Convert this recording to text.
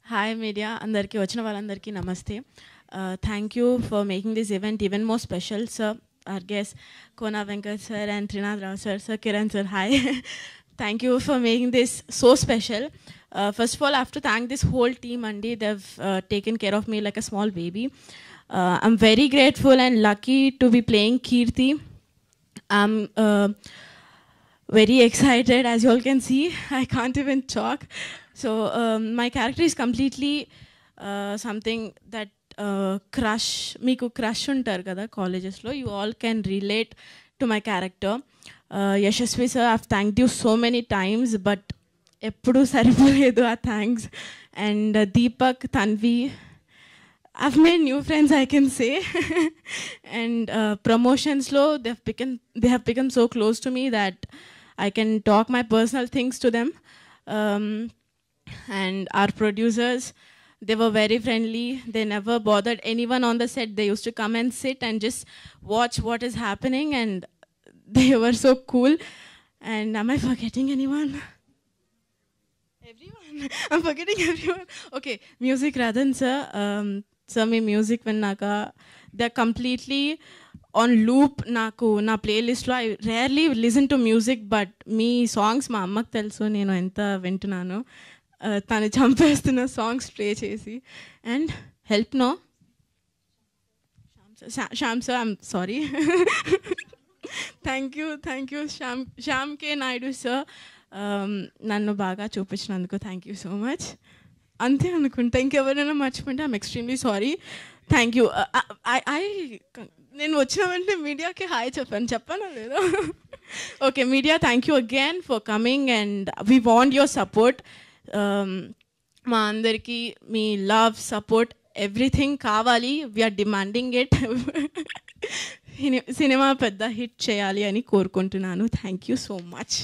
Hi media, andarki vachina valandarki namaste. Thank you for making this event even more special, sir. Our guests, Kona Venkat sir and Trinath Rao sir, Sir Kiran sir, hi. Thank you for making this so special. First of all, I have to thank this whole team, Andy. They've taken care of me like a small baby. I'm very grateful and lucky to be playing Kirti. I'm very excited, as you all can see. I can't even talk. So my character is completely something that crush, meeku crush untar kada colleges lo. You all can relate to my character. Yashasvi sir, I've thanked you so many times, but eppudu saripoledu aa thanks. And Deepak, Tanvi, I've made new friends, I can say. And promotions lo, they have become so close to me that I can talk my personal things to them. And our producers, they were very friendly. They never bothered anyone on the set. They used to come and sit and just watch what is happening, and they were so cool. And am I forgetting anyone? Everyone. I'm forgetting everyone. Okay, music Radhan sir. Sir, me music vinnaka, they're completely on loop. Naku na playlist lo I rarely listen to music, but me songs ma ammaku telusu nenu enta vintunanu. తను చంపేస్తున్న songs play చేసి. And help no Shyam sir, I'm sorry. Thank you Shyam K Naidu sir, నన్ను బాగా చూపించినందుకు thank you so much. అంతే అనుకుంటా, ఇంకెవరైనా మర్చిపోయింటే I'm extremely sorry. Thank you. నేను వచ్చిన వెంటనే మీడియాకి హాయ్ చెప్పానా లేదా? Okay media, thank you again for coming and we want your support. మా అందరికీ మీ లవ్, సపోర్ట్, ఎవ్రీథింగ్ కావాలి. We are demanding it. సినిమా పెద్ద హిట్ చేయాలి అని కోరుకుంటున్నాను. Thank you so much.